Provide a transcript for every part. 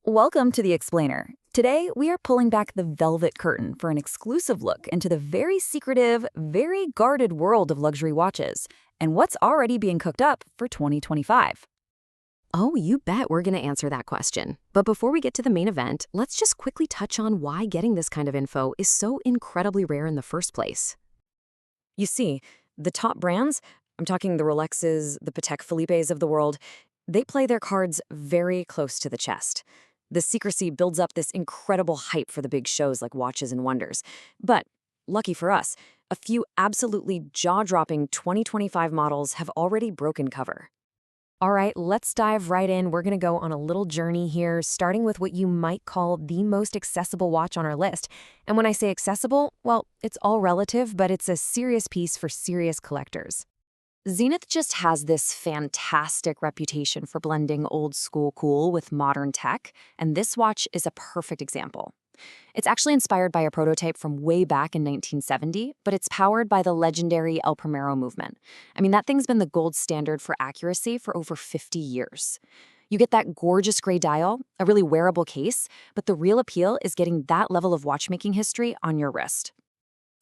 Welcome to The Explainer. Today, we are pulling back the velvet curtain for an exclusive look into the very secretive, very guarded world of luxury watches and what's already being cooked up for 2025. Oh, you bet we're going to answer that question. But before we get to the main event, let's just quickly touch on why getting this kind of info is so incredibly rare in the first place. You see, the top brands, I'm talking the Rolexes, the Patek Philippe's of the world, they play their cards very close to the chest. The secrecy builds up this incredible hype for the big shows like Watches and Wonders. But, lucky for us, a few absolutely jaw-dropping 2025 models have already broken cover. All right, let's dive right in. We're going to go on a little journey here, starting with what you might call the most accessible watch on our list. And when I say accessible, well, it's all relative, but it's a serious piece for serious collectors. Zenith just has this fantastic reputation for blending old school cool with modern tech, and this watch is a perfect example. It's actually inspired by a prototype from way back in 1970, but it's powered by the legendary El Primero movement. I mean, that thing's been the gold standard for accuracy for over 50 years. You get that gorgeous gray dial, a really wearable case, but the real appeal is getting that level of watchmaking history on your wrist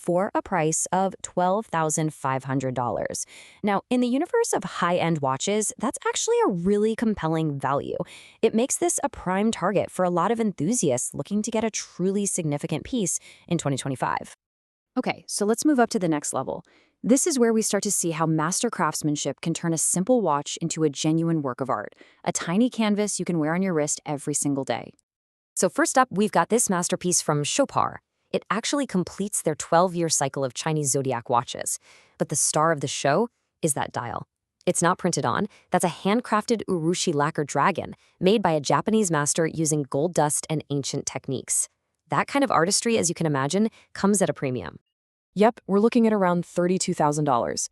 for a price of $12,500. Now, in the universe of high-end watches, that's actually a really compelling value. It makes this a prime target for a lot of enthusiasts looking to get a truly significant piece in 2025. Okay, so let's move up to the next level. This is where we start to see how master craftsmanship can turn a simple watch into a genuine work of art, a tiny canvas you can wear on your wrist every single day. So first up, we've got this masterpiece from Chopard. It actually completes their 12-year cycle of Chinese zodiac watches. But the star of the show is that dial. It's not printed on. That's a handcrafted urushi lacquer dragon made by a Japanese master using gold dust and ancient techniques. That kind of artistry, as you can imagine, comes at a premium. Yep, we're looking at around $32,000.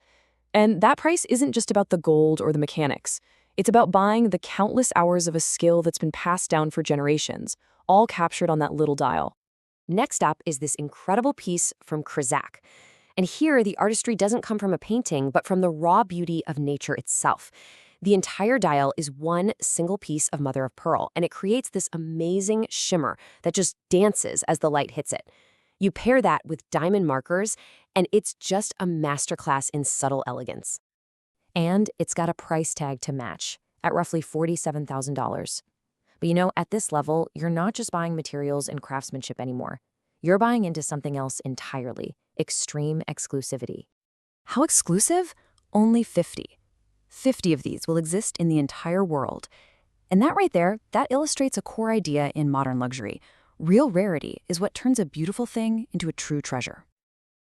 And that price isn't just about the gold or the mechanics. It's about buying the countless hours of a skill that's been passed down for generations, all captured on that little dial. Next up is this incredible piece from Krizak. And here, the artistry doesn't come from a painting, but from the raw beauty of nature itself. The entire dial is one single piece of mother of pearl, and it creates this amazing shimmer that just dances as the light hits it. You pair that with diamond markers, and it's just a masterclass in subtle elegance. And it's got a price tag to match, at roughly $47,000. But you know, at this level, you're not just buying materials and craftsmanship anymore. You're buying into something else entirely, extreme exclusivity. How exclusive? Only 50. 50 of these will exist in the entire world. And that right there, that illustrates a core idea in modern luxury. Real rarity is what turns a beautiful thing into a true treasure.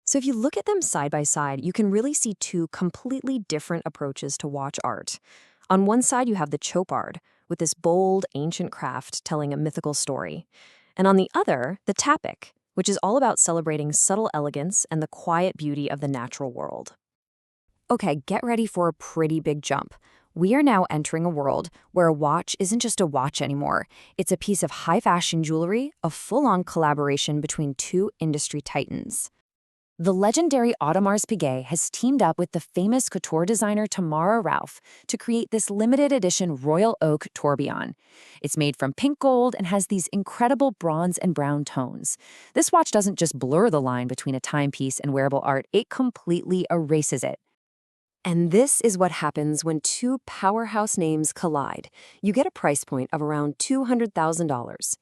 So if you look at them side by side, you can really see two completely different approaches to watch art. On one side, you have the Chopard, with this bold, ancient craft telling a mythical story. And on the other, the Tapik, which is all about celebrating subtle elegance and the quiet beauty of the natural world. Okay, get ready for a pretty big jump. We are now entering a world where a watch isn't just a watch anymore. It's a piece of high-fashion jewelry, a full-on collaboration between two industry titans. The legendary Audemars Piguet has teamed up with the famous couture designer Tamara Ralph to create this limited edition Royal Oak tourbillon. It's made from pink gold and has these incredible bronze and brown tones. This watch doesn't just blur the line between a timepiece and wearable art, it completely erases it. And this is what happens when two powerhouse names collide. You get a price point of around $200,000.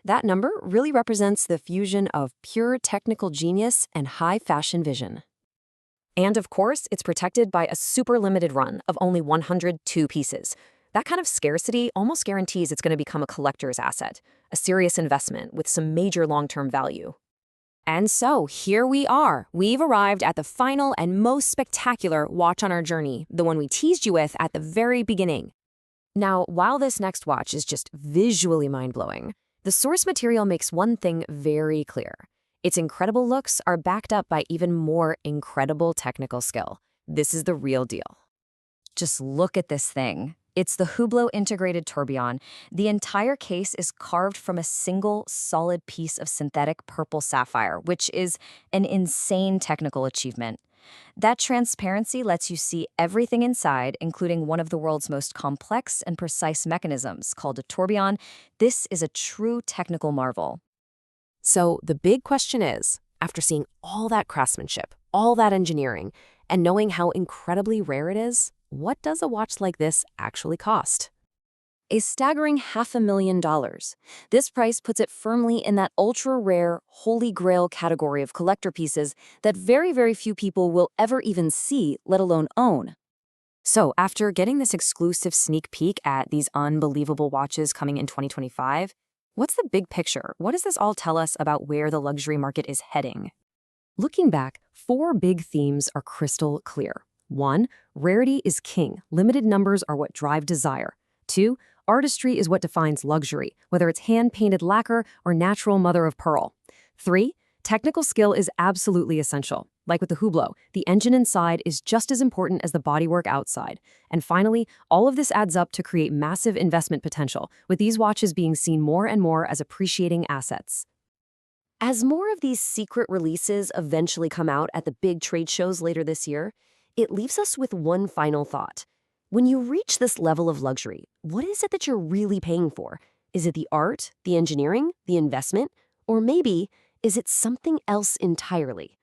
That number really represents the fusion of pure technical genius and high fashion vision. And of course, it's protected by a super limited run of only 102 pieces. That kind of scarcity almost guarantees it's going to become a collector's asset, a serious investment with some major long-term value. And so, here we are. We've arrived at the final and most spectacular watch on our journey, the one we teased you with at the very beginning. Now, while this next watch is just visually mind-blowing, the source material makes one thing very clear. Its incredible looks are backed up by even more incredible technical skill. This is the real deal. Just look at this thing. It's the Hublot integrated tourbillon. The entire case is carved from a single solid piece of synthetic purple sapphire, which is an insane technical achievement. That transparency lets you see everything inside, including one of the world's most complex and precise mechanisms called a tourbillon. This is a true technical marvel. So the big question is, after seeing all that craftsmanship, all that engineering, and knowing how incredibly rare it is, what does a watch like this actually cost? A staggering $500,000. This price puts it firmly in that ultra-rare, holy grail category of collector pieces that very, very few people will ever even see, let alone own. So, after getting this exclusive sneak peek at these unbelievable watches coming in 2025, what's the big picture? What does this all tell us about where the luxury market is heading? Looking back, 4 big themes are crystal clear. 1. Rarity is king. Limited numbers are what drive desire. 2. Artistry is what defines luxury, whether it's hand-painted lacquer or natural mother of pearl. 3. Technical skill is absolutely essential. Like with the Hublot, the engine inside is just as important as the bodywork outside. And finally, all of this adds up to create massive investment potential, with these watches being seen more and more as appreciating assets. As more of these secret releases eventually come out at the big trade shows later this year, it leaves us with one final thought. When you reach this level of luxury, what is it that you're really paying for? Is it the art, the engineering, the investment? Or maybe, is it something else entirely?